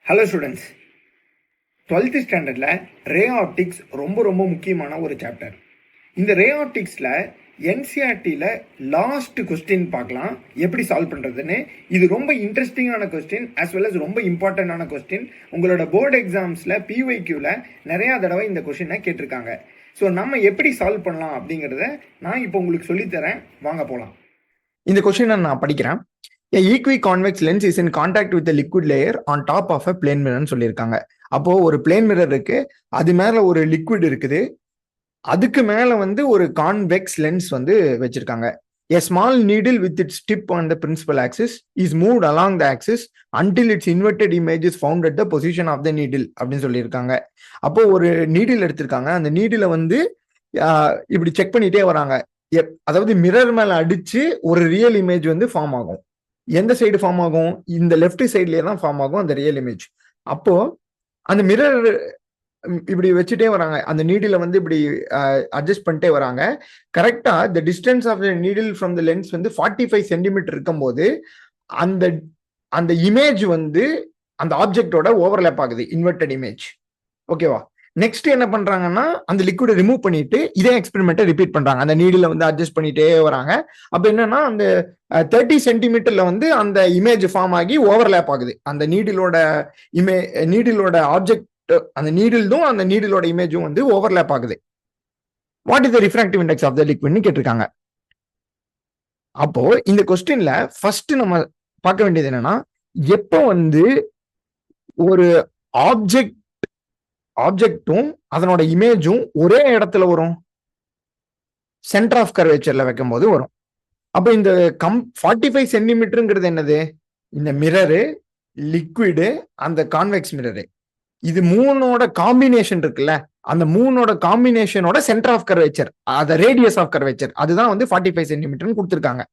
Hello students, 12th ஸ்டாண்டர்டில் ரே optics ரொம்ப ரொம்ப முக்கியமான ஒரு சாப்டர். இந்த ரே ஆப்டிக்ஸில் என்சிஆர்டியில் லாஸ்ட் கொஸ்டின் பார்க்கலாம் எப்படி சால்வ் பண்ணுறதுன்னு. இது ரொம்ப இன்ட்ரெஸ்டிங்கான கொஸ்டின் ஆஸ் வெல் அஸ் ரொம்ப இம்பார்ட்டண்டான கொஸ்டின். உங்களோட போர்டு எக்ஸாம்ஸில் பிஒய்க்யூவில் நிறையா தடவை இந்த கொஸ்டினை கேட்டிருக்காங்க. ஸோ நம்ம எப்படி சால்வ் பண்ணலாம் அப்படிங்கிறத நான் இப்போ உங்களுக்கு சொல்லித்தரேன். வாங்க போகலாம். இந்த கொஸ்டினை நான் படிக்கிறேன். A equiconvex lens is in contact with a liquid layer on top of a plane mirror சொல்லியிருக்காங்க. அப்போ ஒரு பிளேன் மிரர் இருக்கு, அது மேல ஒரு லிக்விட் இருக்குது, அதுக்கு மேல ஒரு கான்வெக்ஸ் லென்ஸ் வச்சிருக்காங்க. A small needle with its tip on the principal axis is moved along the axis until its inverted image is found at the position of the needle அப்படின்னு சொல்லியிருக்காங்க. அப்போ ஒரு நீடில் எடுத்திருக்காங்க, அந்த நீடில இப்படி செக் பண்ணிட்டே வராங்க. அதாவது மிரர் மேல அடிச்சு ஒரு ரியல் இமேஜ் ஃபார்ம் ஆகும். எந்த சைடு ஃபார்ம் ஆகும்? இந்த லெஃப்ட் சைட்லயே தான் ஃபார்ம் ஆகும் அந்த ரியல் இமேஜ். அப்போ அந்த மிரர் இப்படி வச்சுட்டே வராங்க, அந்த நீடில இப்படி அட்ஜஸ்ட் பண்ணிட்டே வராங்க. கரெக்டா the distance of the needle from the lens 45 centimetre இருக்கும்போது அந்த அந்த இமேஜ் அந்த ஆப்ஜெக்டோட ஓவர்லேப் ஆகுது, இன்வெர்டட் இமேஜ். ஓகேவா? நெக்ஸ்ட் என்ன பண்றாங்கன்னா அந்த லிக்விடை ரிமூவ் பண்ணிட்டு இதே எக்ஸ்பெரிமெண்ட்டை ரிப்பீட் பண்றாங்க. அந்த நீடில அட்ஜஸ்ட் பண்ணிட்டே வராங்க. அப்ப என்னன்னா அந்த 30 சென்டிமீட்டர்ல அந்த இமேஜ் ஃபார்ம் ஆகி ஓவர்லேப் ஆகுது. அந்த நீடிலோட ஆப்ஜெக்ட், அந்த நீடிலும் அந்த நீடிலோட இமேஜும் ஓவர்லேப் ஆகுது. What is the refractive index of the லிக்விட்னு கேட்டிருக்காங்க. அப்போ இந்த கொஸ்டின்ல ஃபர்ஸ்ட் நம்ம பார்க்க வேண்டியது என்னன்னா, எப்போ ஒரு ஆப்ஜெக்டும் அதனோட இமேஜும் ஒரே இடத்துல வரும், சென்டர் ஆஃப் கர்வேச்சர்ல வைக்கும் போது வரும். அப்ப இந்த 45 சென்டிமீட்டருங்கிறது என்னது? இந்த மிரரு, லிக்விடு, அந்த கான்வெக்ஸ் மிரரு, இது மூணோட காம்பினேஷன் இருக்குல்ல, அந்த மூணோட காம்பினேஷனோட சென்டர் ஆஃப் கர்வேச்சர், அத ரேடியஸ் ஆஃப் கர்வேச்சர், அதுதான் 45 சென்டிமீட்டர்னு கொடுத்துருக்காங்க.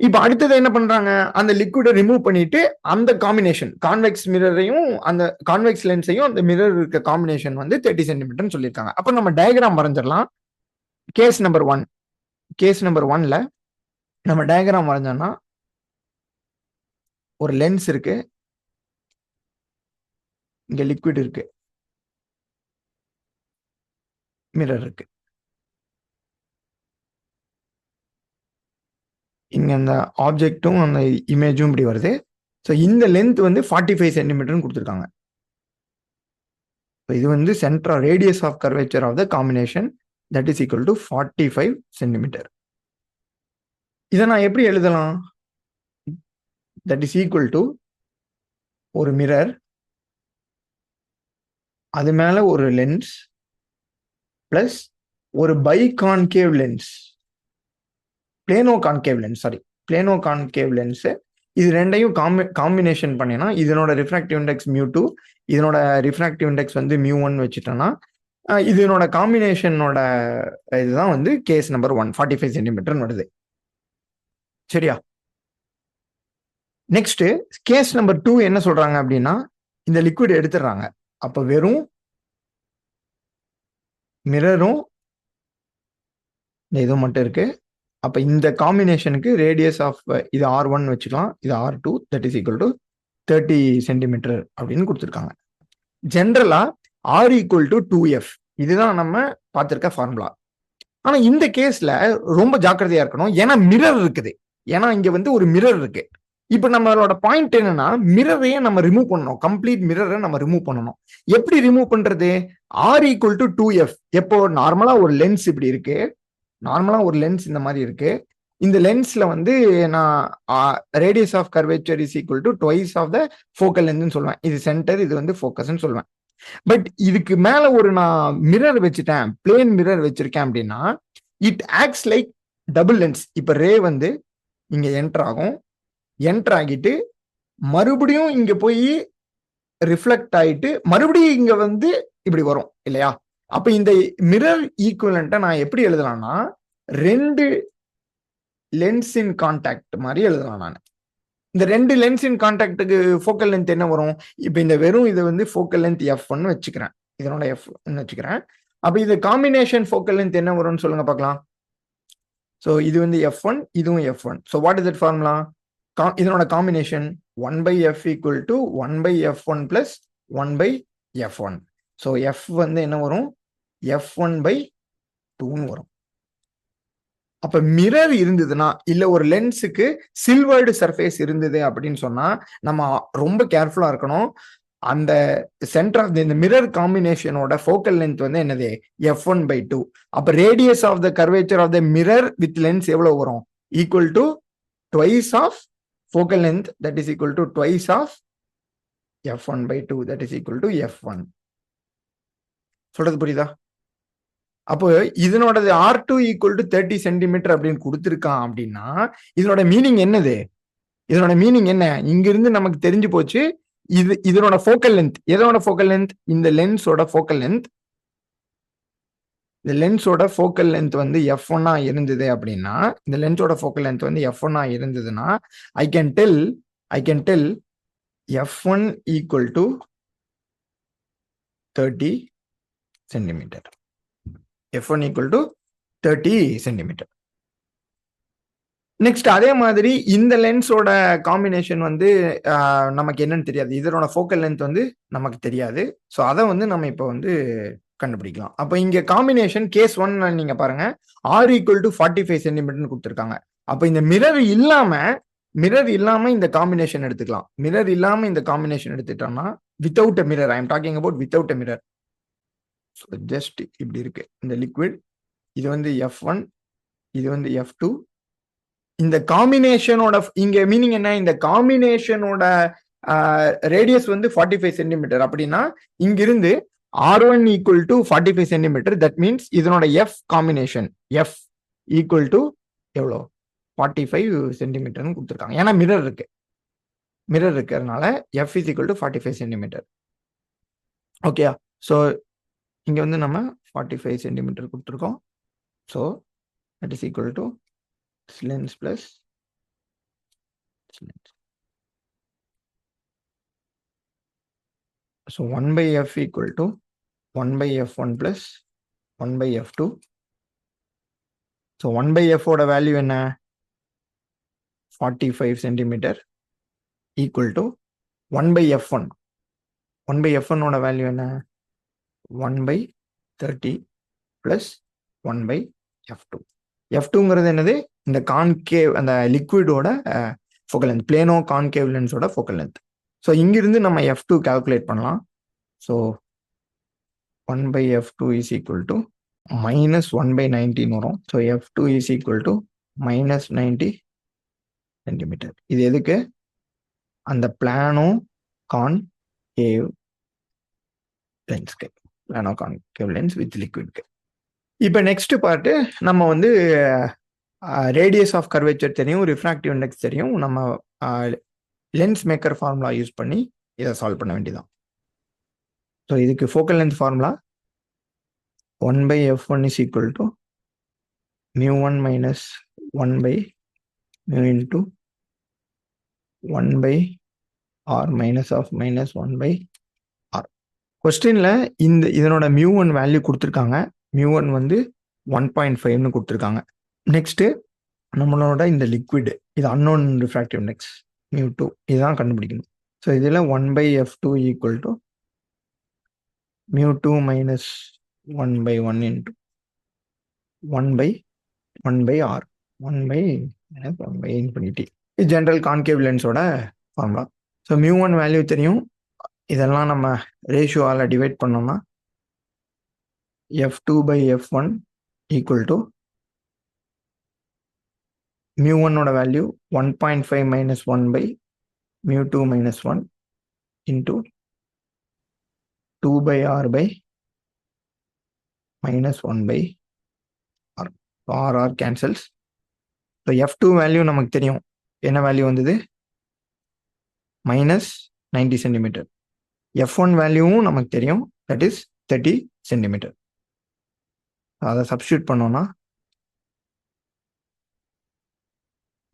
இப்ப அடுத்தது என்ன பண்றாங்க? அந்த லிக்விடை ரிமூவ் பண்ணிட்டு அந்த காம்பினேஷன், கான்வெக்ஸ் மிரரையும் அந்த கான்வெக்ஸ் லென்ஸையும் அந்த மிரர் இருக்க காம்பினேஷன் 30 சென்டிமீட்டர்னு சொல்லியிருக்காங்க. அப்ப நம்ம டயக்ராம் வரைஞ்சிடலாம். கேஸ் நம்பர் 1ல நம்ம டயக்ராம் வரைஞ்சோம்னா ஒரு லென்ஸ் இருக்கு, இங்க லிக்விட் இருக்கு, மிரர் இருக்கு, இங்க அந்த ஆப்ஜெக்டும் அந்த இமேஜும் இப்படி வருது. ஸோ இந்த லென்த் 45 சென்டிமீட்டர்னு கொடுத்துருக்காங்க. இது centre radius of curvature of the combination that is equal to 45 centimetre. இதை நான் எப்படி எழுதலாம்? தட் இஸ் ஈக்குவல் டு ஒரு மிரர், அது மேல ஒரு லென்ஸ் பிளஸ் ஒரு biconcave lens, plano concave lens. இது ரெண்டையும் காம்பினேஷன் பண்ணினா இதனோட ரிஃப்ராக்டிவ் இண்டெக்ஸ் μ2, இதனோட ரிஃப்ராக்டிவ் இண்டெக்ஸ் μ1 வச்சுட்டோம்னா இதனோட காம்பினேஷனோட இதுதான் கேஸ் நம்பர் 1 45 சென்டிமீட்டர் வருது. சரியா? நெக்ஸ்ட் கேஸ் நம்பர் 2 என்ன சொல்றாங்க அப்படின்னா, இந்த லிக்விட் எடுத்துடுறாங்க. அப்ப வெறும் மிரரும் இதுவும் மட்டும் இருக்கு. அப்ப இந்த காம்பினேஷனுக்கு ரேடியஸ் ஆஃப் இது R1 வச்சுக்கலாம், இது R2 that is equal to 30 centimetre அப்படின்னு கொடுத்துருக்காங்க. ஜென்ரலா R ஈக்குவல் டு 2F, இதுதான் நம்ம பார்த்திருக்க ஃபார்முலா. ஆனா இந்த கேஸ்ல ரொம்ப ஜாக்கிரதையா இருக்கணும், ஏன்னா மிரர் இருக்குது. ஏன்னா இங்க ஒரு மிரர் இருக்கு. இப்ப நம்மளோட பாயிண்ட் என்னன்னா, மிரரையே நம்ம ரிமூவ் பண்ணணும், கம்ப்ளீட் மிரரை நம்ம ரிமூவ் பண்ணணும். எப்படி ரிமூவ் பண்றது? R equal to 2F. எப்போ நார்மலா ஒரு லென்ஸ் இப்படி இருக்கு, நார்மலா ஒரு லென்ஸ் இந்த மாதிரி இருக்கு. இந்த லென்ஸ்ல நான் radius of curvature is equal to twice of the focal லென்த்னு சொல்லுவேன். இது சென்டர், இது ஃபோக்கஸ்ன்னு சொல்லுவேன். பட் இதுக்கு மேல நான் மிரர் வச்சுட்டேன், பிளேன் மிரர் வச்சிருக்கேன் அப்படின்னா it acts like double lens. இப்ப ரே இங்க என்டர் ஆகும், என்டர் ஆகிட்டு மறுபடியும் இங்க போய் ரிஃப்ளெக்ட் ஆயிட்டு மறுபடியும் இங்க இப்படி வரும் இல்லையா? அப்ப இந்த மிரர் ஈக்குவலண்ட்டை நான் எப்படி எழுதலாம்னா, ரெண்டு லென்ஸின் கான்டாக்ட் மாதிரி எழுதலாம். நான் இந்த ரெண்டு லென்ஸின் கான்டாக்டுக்கு ஃபோக்கல் லென்த் என்ன வரும்? இப்ப இந்த வெறும் இது ஃபோக்கல் லென்த் F1 வச்சுக்கிறேன், இதனோட F1 வச்சுக்கிறேன். அப்ப இது காம்பினேஷன் ஃபோக்கல் லென்த் என்ன வரும்னு சொல்லுங்க பார்க்கலாம். ஸோ இது F1, இதுவும் F1. So what is that formula? இதனோட combination 1 by f equal to 1 by f1 plus 1 by f1. So f வந்து என்ன வரும், f1 by 2 வரும். அப்ப மிரர் இருந்ததுன்னா, இல்ல ஒரு லென்ஸுக்கு சில்வர்டு சர்ஃபேஸ் இருந்தது அப்படின்னு சொன்னா நம்ம ரொம்ப கேர்ஃபுல்லா இருக்கணும். அந்த சென்டர் ஆஃப் இந்த மிரர் காம்பினேஷனோட ஃபோக்கல் லென்த் வந்து என்னது, f1 by 2. அப்ப radius of the curvature of the mirror with lens எவ்வளவு வரும், equal to twice of focal length, that is equal to twice of f1 by 2, that is equal to f1. சொல்றது புரியுதா? அப்போ இதனோட R2 equal to 30 centimetre அப்படின்னு கொடுத்துருக்கான் அப்படின்னா இதனோட மீனிங் என்னது, இதனோட மீனிங் என்ன, இங்கிருந்து நமக்கு தெரிஞ்சு போச்சு. இதனோட ஃபோக்கல் லென்த், எதனோட ஃபோக்கல் லென்த், இந்த லென்ஸோட ஃபோக்கல் லென்த். இந்த லென்ஸோட ஃபோக்கல் லென்த் வந்து f1 இருந்தது அப்படின்னா, இந்த லென்ஸோட ஃபோக்கல் லென்த் வந்து f1 இருந்ததுன்னா I can tell f1 equal to 30 centimetre. f1 equal to 30 centimetre. Next அதே மாதிரி இந்த லென்ஸோட காம்பினேஷன் வந்து நமக்கு என்னன்னு தெரியாது, இதனோட ஃபோக்கல் லென்த் வந்து நமக்கு தெரியாது. ஸோ அதை வந்து நம்ம இப்போ வந்து கண்டுபிடிக்கலாம். அப்போ இங்க காம்பினேஷன் கேஸ் 1 நீங்க பாருங்க, r equal to 45 சென்டிமீட்டர்னு கொடுத்துருக்காங்க. அப்போ இந்த மிரர் இல்லாம இந்த காம்பினேஷன் எடுத்துக்கலாம். மிரர் இல்லாம இந்த காம்பினேஷன் எடுத்துட்டோம்னா, without a mirror, I am talking about without a mirror. So just இப்படி இருக்கு இந்த லிக்விட், இது வந்து f1, இது வந்து f2. இந்த காம்பினேஷனோட இங்க மீனிங் என்ன, இந்த காம்பினேஷனோட ரேடியஸ் வந்து 45 சென்டிமீட்டர் அப்படின்னா இங்கிருந்து R1 equal to 45 centimetre. That means இதனோட f combination f equal to எவ்வளோ, 45 சென்டிமீட்டர்னு கொடுத்துருக்காங்க. ஏன்னா மிரர் இருக்கிறதுனால f is equal to 45 centimetre. Okay, so இங்க வந்து நம்ம 45 சென்டிமீட்டர் கொடுத்துருக்கோம். So that is equal to lens plus lens. So 1 by f equal to 1 by f1 plus 1 by f2. So 1 by f ஓட வேல்யூ என்ன, 45 centimetre equal to 1 by f1. 1 by f1 ஓட value என்ன, 1 by 30 plus 1 by f2. f2ங்கிறது என்னது, இந்த concave அந்த லிக்விடோட focal length, plano concave லென்ஸோட focal length. So இங்கிருந்து நம்ம f2 கால்குலேட் பண்ணலாம். So 1 by f2 is equal to minus 1 by 19 வரும். So f2 is equal to minus 90 centimetre. இது எதுக்கு, அந்த பிளானோ கான்கேவ் லென்ஸ்க்கு, பிளானோ கான்கேவ் லென்ஸ் வித் லிக்விட்க்கு. இப்போ நெக்ஸ்ட் பார்ட்டு நம்ம வந்து ரேடியஸ் ஆஃப் கர்வேச்சர் தெரியும், ரிஃப்ராக்டிவ் இண்டெக்ஸ் தெரியும். நம்ம லென்ஸ் மேக்கர் ஃபார்முலா யூஸ் பண்ணி இதை சால்வ் பண்ண வேண்டியதான். ஸோ இதுக்கு focal length formula 1 by f1 is equal to mu1 minus 1 by mu into 1 by r minus of minus 1 by r. கொஸ்டின்ல இதனோட mu1 வேல்யூ கொடுத்துருக்காங்க. mu1 வந்து 1.5ன்னு கொடுத்துருக்காங்க. நெக்ஸ்ட் நம்மளோட இந்த லிக்விட், இது அன்னோன் ரிஃப்ராக்டிவ் இண்டெக்ஸ் mu2, இதுதான் கண்டுபிடிக்கணும். ஸோ இதில் 1 by f2 equal to mu2 minus 1 by 1 into 1 by r, 1 by minus 1 by infinity. இது ஜென்ரல் கான்கேவ் லென்ஸோட ஃபார்முலா. ஸோ mu1 வேல்யூ தெரியும், இதெல்லாம் நம்ம ரேஷியோவால் டிவைட் பண்ணோம்னா f2 by f1 equal to mu1 ஓட value 1.5 minus 1 by mu2 minus 1 into 2 by r by minus 1 by r. r cancels. So f2 value நமக்கு தெரியும், என்ன வேல்யூ வந்தது, minus 90 சென்டிமீட்டர். f1 வேல்யூவும் நமக்கு தெரியும், that is 30 சென்டிமீட்டர். அதை சப்ஸ்டியூட் பண்ணோம்னா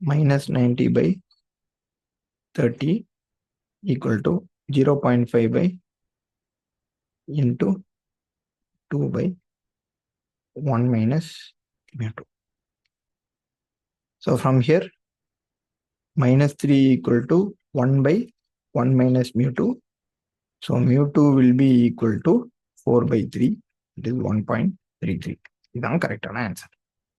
minus 90 by 30 equal to 0.5 by into 2 by 1 minus mu2. So from here minus 3 equal to 1 by 1 minus mu 2. So mu 2 will be equal to 4 by 3. It is 1.33. இதுதான் கரெக்டான answer.